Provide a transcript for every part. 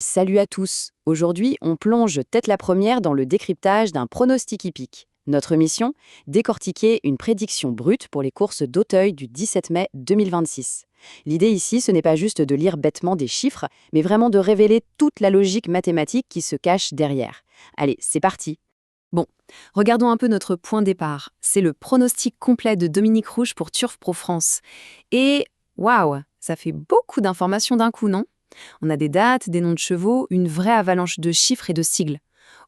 Salut à tous. Aujourd'hui, on plonge tête la première dans le décryptage d'un pronostic hippique. Notre mission, décortiquer une prédiction brute pour les courses d'Auteuil du 17 mai 2026. L'idée ici, ce n'est pas juste de lire bêtement des chiffres, mais vraiment de révéler toute la logique mathématique qui se cache derrière. Allez, c'est parti. Bon, regardons un peu notre point de départ. C'est le pronostic complet de Dominique Rouge pour Turf Pro France. Et waouh, ça fait beaucoup d'informations d'un coup, non? On a des dates, des noms de chevaux, une vraie avalanche de chiffres et de sigles.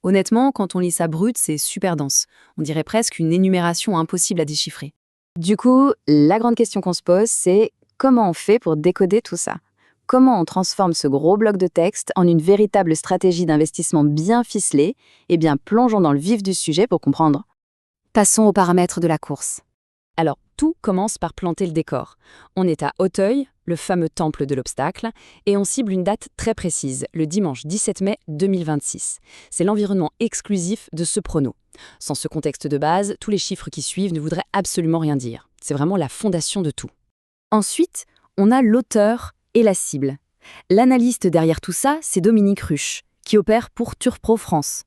Honnêtement, quand on lit ça brut, c'est super dense. On dirait presque une énumération impossible à déchiffrer. Du coup, la grande question qu'on se pose, c'est comment on fait pour décoder tout ça? Comment on transforme ce gros bloc de texte en une véritable stratégie d'investissement bien ficelée? Eh bien, plongeons dans le vif du sujet pour comprendre. Passons aux paramètres de la course. Alors, tout commence par planter le décor. On est à Auteuil, le fameux temple de l'obstacle, et on cible une date très précise, le dimanche 17 mai 2026. C'est l'environnement exclusif de ce prono. Sans ce contexte de base, tous les chiffres qui suivent ne voudraient absolument rien dire. C'est vraiment la fondation de tout. Ensuite, on a l'auteur et la cible. L'analyste derrière tout ça, c'est Dominique Ruche, qui opère pour Turf Pro France.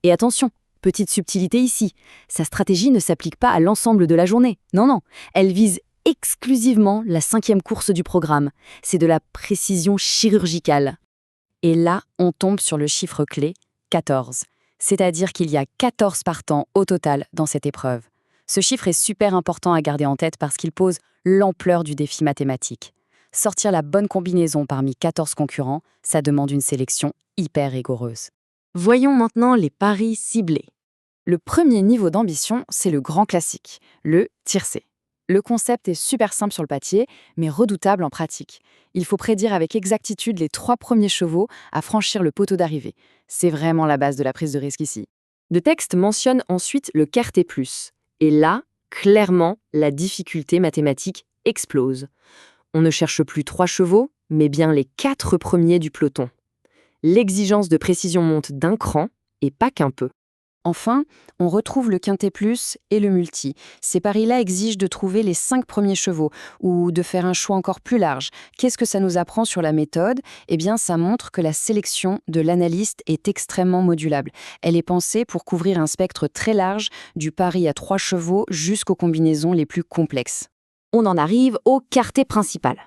Et attention, petite subtilité ici, sa stratégie ne s'applique pas à l'ensemble de la journée. Non, elle vise exclusivement la 5e course du programme. C'est de la précision chirurgicale. Et là, on tombe sur le chiffre clé, 14. C'est-à-dire qu'il y a 14 partants au total dans cette épreuve. Ce chiffre est super important à garder en tête parce qu'il pose l'ampleur du défi mathématique. Sortir la bonne combinaison parmi 14 concurrents, ça demande une sélection hyper rigoureuse. Voyons maintenant les paris ciblés. Le premier niveau d'ambition, c'est le grand classique, le tiercé. Le concept est super simple sur le papier, mais redoutable en pratique. Il faut prédire avec exactitude les 3 premiers chevaux à franchir le poteau d'arrivée. C'est vraiment la base de la prise de risque ici. Le texte mentionne ensuite le quarté plus. Et là, clairement, la difficulté mathématique explose. On ne cherche plus 3 chevaux, mais bien les 4 premiers du peloton. L'exigence de précision monte d'un cran, et pas qu'un peu. Enfin, on retrouve le quintet plus et le multi. Ces paris-là exigent de trouver les 5 premiers chevaux, ou de faire un choix encore plus large. Qu'est-ce que ça nous apprend sur la méthode? Eh bien, ça montre que la sélection de l'analyste est extrêmement modulable. Elle est pensée pour couvrir un spectre très large, du pari à 3 chevaux jusqu'aux combinaisons les plus complexes. On en arrive au quartet principal.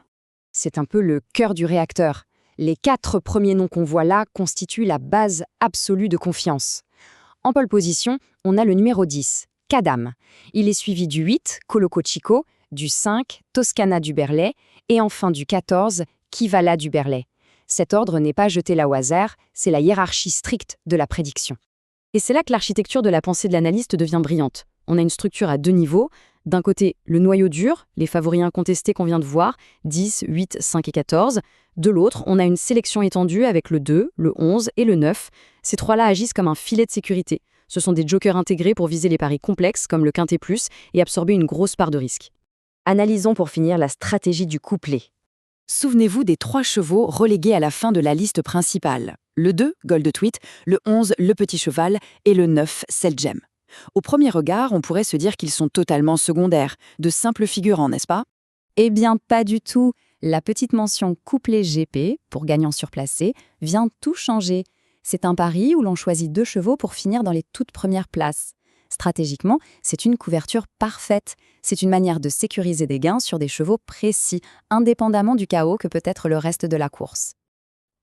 C'est un peu le cœur du réacteur. Les 4 premiers noms qu'on voit là constituent la base absolue de confiance. En pole position, on a le numéro 10, Cadam. Il est suivi du 8, Coloco Chico, du 5, Toscana du Berlay, et enfin du 14, Kivala du Berlay. Cet ordre n'est pas jeté là au hasard, c'est la hiérarchie stricte de la prédiction. Et c'est là que l'architecture de la pensée de l'analyste devient brillante. On a une structure à 2 niveaux. D'un côté, le noyau dur, les favoris incontestés qu'on vient de voir, 10, 8, 5 et 14. De l'autre, on a une sélection étendue avec le 2, le 11 et le 9. Ces 3-là agissent comme un filet de sécurité. Ce sont des jokers intégrés pour viser les paris complexes comme le quintet plus et absorber une grosse part de risque. Analysons pour finir la stratégie du couplet. Souvenez-vous des 3 chevaux relégués à la fin de la liste principale. Le 2, Gold Tweet, le 11, le Petit Cheval et le 9, Selgem. Au premier regard, on pourrait se dire qu'ils sont totalement secondaires, de simples figurants, n'est-ce pas? Eh bien, pas du tout. La petite mention couplet GP, pour gagnant surplacé, vient tout changer. C'est un pari où l'on choisit 2 chevaux pour finir dans les toutes premières places. Stratégiquement, c'est une couverture parfaite. C'est une manière de sécuriser des gains sur des chevaux précis, indépendamment du chaos que peut être le reste de la course.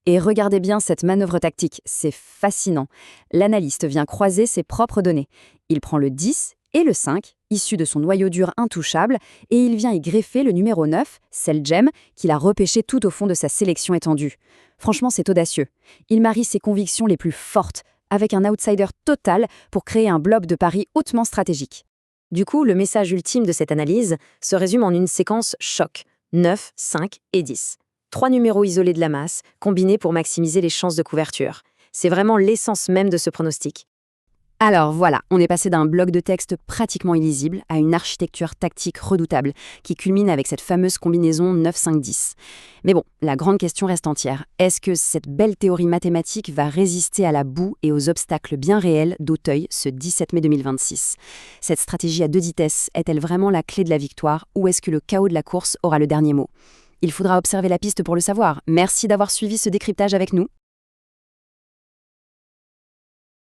Et regardez bien cette manœuvre tactique, c'est fascinant. L'analyste vient croiser ses propres données. Il prend le 10 et le 5, issus de son noyau dur intouchable, et il vient y greffer le numéro 9, Selgem, qu'il a repêché tout au fond de sa sélection étendue. Franchement, c'est audacieux. Il marie ses convictions les plus fortes, avec un outsider total pour créer un blob de paris hautement stratégique. Du coup, le message ultime de cette analyse se résume en une séquence choc, 9, 5 et 10. 3 numéros isolés de la masse, combinés pour maximiser les chances de couverture. C'est vraiment l'essence même de ce pronostic. Alors voilà, on est passé d'un bloc de texte pratiquement illisible à une architecture tactique redoutable qui culmine avec cette fameuse combinaison 9-5-10. Mais bon, la grande question reste entière. Est-ce que cette belle théorie mathématique va résister à la boue et aux obstacles bien réels d'Auteuil ce 17 mai 2026? Cette stratégie à 2 vitesses est-elle vraiment la clé de la victoire ou est-ce que le chaos de la course aura le dernier mot? Il faudra observer la piste pour le savoir. Merci d'avoir suivi ce décryptage avec nous.